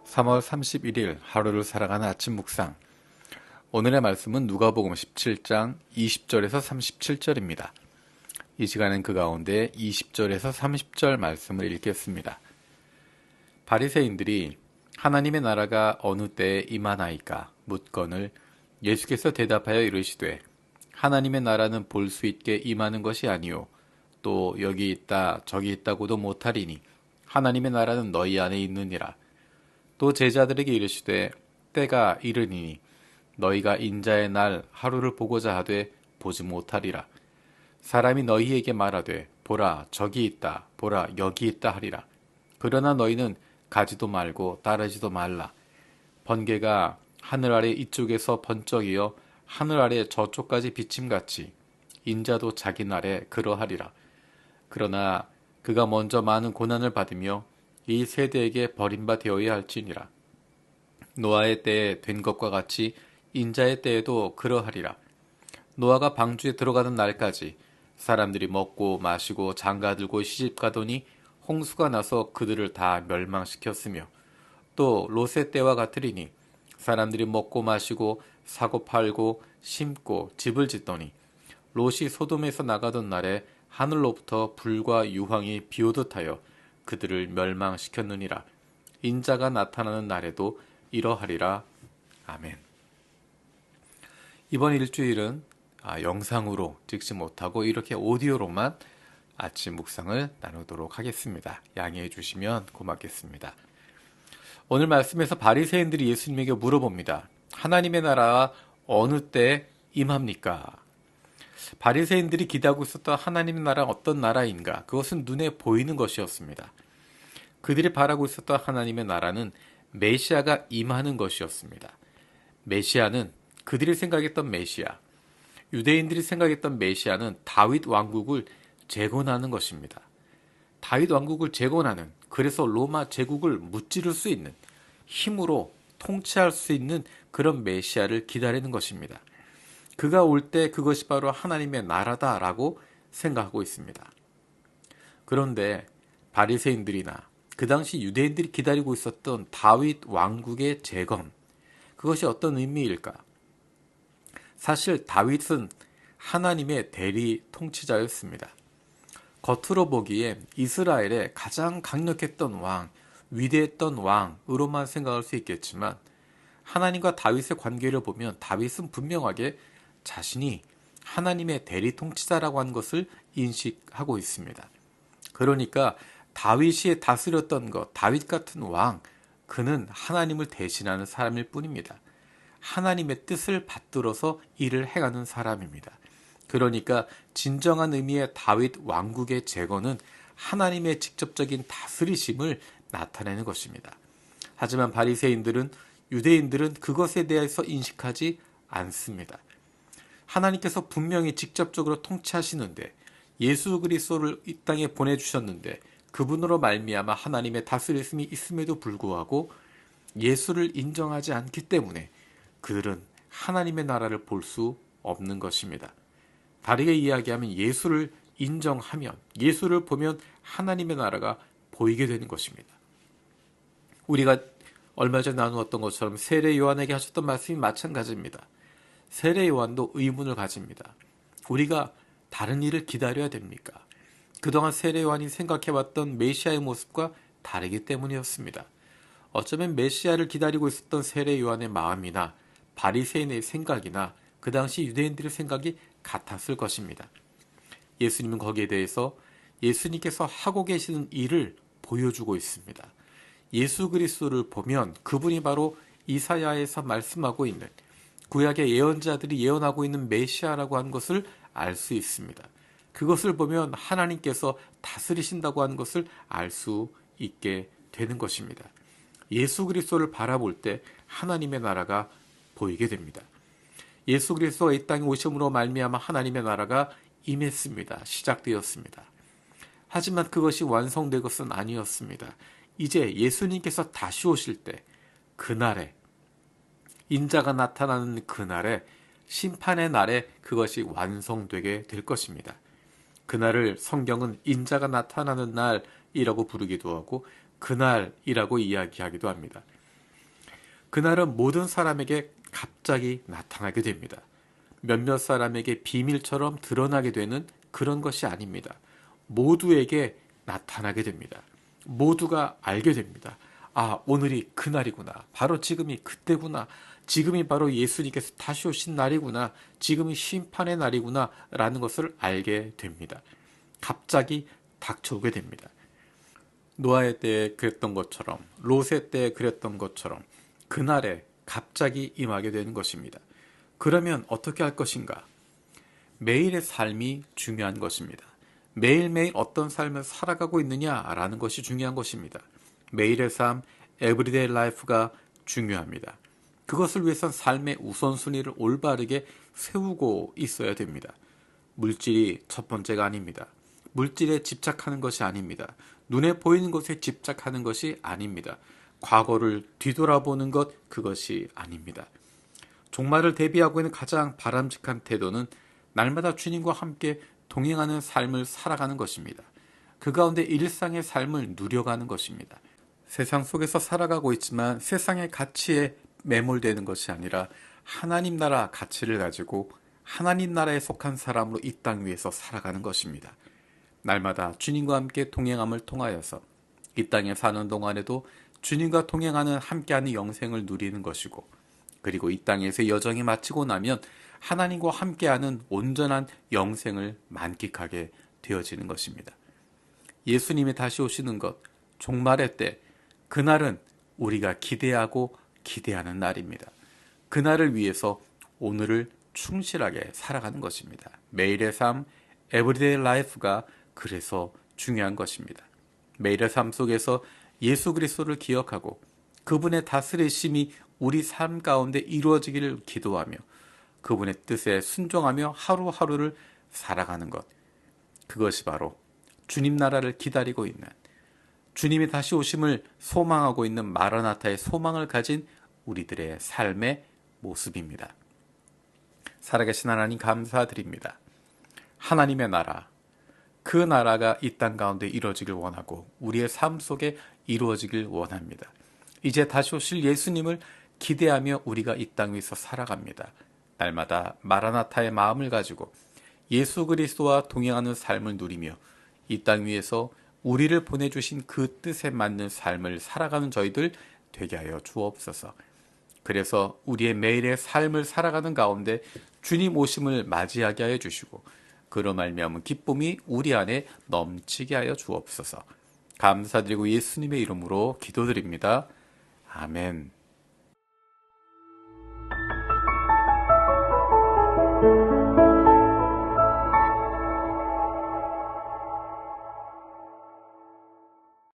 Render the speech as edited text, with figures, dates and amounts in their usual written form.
3월 31일 하루를 살아가는 아침 묵상. 오늘의 말씀은 누가복음 17장 20절에서 37절입니다. 이 시간엔 그 가운데 20절에서 30절 말씀을 읽겠습니다. 바리새인들이 하나님의 나라가 어느 때에 임하나이까 묻거늘 예수께서 대답하여 이르시되 하나님의 나라는 볼 수 있게 임하는 것이 아니요 또 여기 있다 저기 있다고도 못하리니 하나님의 나라는 너희 안에 있느니라. 또 제자들에게 이르시되 때가 이르니니 너희가 인자의 날 하루를 보고자 하되 보지 못하리라. 사람이 너희에게 말하되 보라 저기 있다 보라 여기 있다 하리라. 그러나 너희는 가지도 말고 따르지도 말라. 번개가 하늘 아래 이쪽에서 번쩍이어 하늘 아래 저쪽까지 비침같이 인자도 자기 날에 그러하리라. 그러나 그가 먼저 많은 고난을 받으며 이 세대에게 버림바 되어야 할지니라. 노아의 때에 된 것과 같이 인자의 때에도 그러하리라. 노아가 방주에 들어가는 날까지 사람들이 먹고 마시고 장가들고 시집가더니 홍수가 나서 그들을 다 멸망시켰으며 또 롯의 때와 같으리니 사람들이 먹고 마시고 사고 팔고 심고 집을 짓더니 롯이 소돔에서 나가던 날에 하늘로부터 불과 유황이 비오듯 하여 그들을 멸망시켰느니라. 인자가 나타나는 날에도 이러하리라. 아멘. 이번 일주일은 영상으로 찍지 못하고 이렇게 오디오로만 아침 묵상을 나누도록 하겠습니다. 양해해 주시면 고맙겠습니다. 오늘 말씀에서 바리새인들이 예수님에게 물어봅니다. 하나님의 나라가 어느 때 임합니까? 바리새인들이 기대하고 있었던 하나님의 나라가 어떤 나라인가? 그것은 눈에 보이는 것이었습니다. 그들이 바라고 있었던 하나님의 나라는 메시아가 임하는 것이었습니다. 메시아는 그들이 생각했던 메시아, 유대인들이 생각했던 메시아는 다윗 왕국을 재건하는 것입니다. 다윗 왕국을 재건하는, 그래서 로마 제국을 무찌를 수 있는, 힘으로 통치할 수 있는 그런 메시아를 기다리는 것입니다. 그가 올 때 그것이 바로 하나님의 나라다라고 생각하고 있습니다. 그런데 바리새인들이나 그 당시 유대인들이 기다리고 있었던 다윗 왕국의 재건, 그것이 어떤 의미일까? 사실 다윗은 하나님의 대리 통치자였습니다. 겉으로 보기에 이스라엘의 가장 강력했던 왕, 위대했던 왕으로만 생각할 수 있겠지만 하나님과 다윗의 관계를 보면 다윗은 분명하게 자신이 하나님의 대리 통치자라고 하는 것을 인식하고 있습니다. 그러니까 다윗이 다스렸던 것, 다윗 같은 왕, 그는 하나님을 대신하는 사람일 뿐입니다. 하나님의 뜻을 받들어서 일을 행하는 사람입니다. 그러니까 진정한 의미의 다윗 왕국의 재건은 하나님의 직접적인 다스리심을 나타내는 것입니다. 하지만 바리새인들은, 유대인들은 그것에 대해서 인식하지 않습니다. 하나님께서 분명히 직접적으로 통치하시는데, 예수 그리스도를 이 땅에 보내주셨는데 그분으로 말미암아 하나님의 다스리심이 있음에도 불구하고 예수를 인정하지 않기 때문에 그들은 하나님의 나라를 볼 수 없는 것입니다. 다르게 이야기하면 예수를 인정하면, 예수를 보면 하나님의 나라가 보이게 되는 것입니다. 우리가 얼마 전에 나누었던 것처럼 세례 요한에게 하셨던 말씀이 마찬가지입니다. 세례 요한도 의문을 가집니다. 우리가 다른 일을 기다려야 됩니까? 그동안 세례 요한이 생각해왔던 메시아의 모습과 다르기 때문이었습니다. 어쩌면 메시아를 기다리고 있었던 세례 요한의 마음이나 바리새인의 생각이나 그 당시 유대인들의 생각이 같았을 것입니다. 예수님은 거기에 대해서 예수님께서 하고 계시는 일을 보여주고 있습니다. 예수 그리스도를 보면 그분이 바로 이사야에서 말씀하고 있는, 구약의 예언자들이 예언하고 있는 메시아라고 하는 것을 알 수 있습니다. 그것을 보면 하나님께서 다스리신다고 하는 것을 알 수 있게 되는 것입니다. 예수 그리스도를 바라볼 때 하나님의 나라가 보이게 됩니다. 예수 그리스도가 이 땅에 오심으로 말미암아 하나님의 나라가 임했습니다. 시작되었습니다. 하지만 그것이 완성된 것은 아니었습니다. 이제 예수님께서 다시 오실 때, 그날에, 인자가 나타나는 그날에, 심판의 날에 그것이 완성되게 될 것입니다. 그날을 성경은 인자가 나타나는 날이라고 부르기도 하고 그날이라고 이야기하기도 합니다. 그날은 모든 사람에게 갑자기 나타나게 됩니다. 몇몇 사람에게 비밀처럼 드러나게 되는 그런 것이 아닙니다. 모두에게 나타나게 됩니다. 모두가 알게 됩니다. 아, 오늘이 그날이구나. 바로 지금이 그때구나. 지금이 바로 예수님께서 다시 오신 날이구나. 지금이 심판의 날이구나. 라는 것을 알게 됩니다. 갑자기 닥쳐오게 됩니다. 노아의 때에 그랬던 것처럼, 롯의 때에 그랬던 것처럼 그날에 갑자기 임하게 되는 것입니다. 그러면 어떻게 할 것인가? 매일의 삶이 중요한 것입니다. 매일매일 어떤 삶을 살아가고 있느냐라는 것이 중요한 것입니다. 매일의 삶, 에브리데이 라이프가 중요합니다. 그것을 위해선 삶의 우선순위를 올바르게 세우고 있어야 됩니다. 물질이 첫 번째가 아닙니다. 물질에 집착하는 것이 아닙니다. 눈에 보이는 것에 집착하는 것이 아닙니다. 과거를 뒤돌아보는 것, 그것이 아닙니다. 종말을 대비하고 있는 가장 바람직한 태도는 날마다 주님과 함께 동행하는 삶을 살아가는 것입니다. 그 가운데 일상의 삶을 누려가는 것입니다. 세상 속에서 살아가고 있지만 세상의 가치에 매몰되는 것이 아니라 하나님 나라 가치를 가지고 하나님 나라에 속한 사람으로 이 땅 위에서 살아가는 것입니다. 날마다 주님과 함께 동행함을 통하여서 이 땅에 사는 동안에도 주님과 동행하는 함께하는 영생을 누리는 것이고, 그리고 이 땅에서 여정이 마치고 나면 하나님과 함께하는 온전한 영생을 만끽하게 되어지는 것입니다. 예수님이 다시 오시는 것, 종말의 때, 그날은 우리가 기대하고 기대하는 날입니다. 그날을 위해서 오늘을 충실하게 살아가는 것입니다. 매일의 삶, 에브리데이 라이프가 그래서 중요한 것입니다. 매일의 삶 속에서 예수 그리스도를 기억하고 그분의 다스리심이 우리 삶 가운데 이루어지기를 기도하며 그분의 뜻에 순종하며 하루하루를 살아가는 것, 그것이 바로 주님 나라를 기다리고 있는, 주님이 다시 오심을 소망하고 있는 마라나타의 소망을 가진 우리들의 삶의 모습입니다. 살아계신 하나님 감사드립니다. 하나님의 나라, 그 나라가 이 땅 가운데 이루어지길 원하고 우리의 삶 속에 이루어지길 원합니다. 이제 다시 오실 예수님을 기대하며 우리가 이 땅 위에서 살아갑니다. 날마다 마라나타의 마음을 가지고 예수 그리스도와 동행하는 삶을 누리며 이 땅 위에서 우리를 보내주신 그 뜻에 맞는 삶을 살아가는 저희들 되게 하여 주옵소서. 그래서 우리의 매일의 삶을 살아가는 가운데 주님 오심을 맞이하게 하여 주시고 그로 말미암은 기쁨이 우리 안에 넘치게 하여 주옵소서. 감사드리고 예수님의 이름으로 기도드립니다. 아멘.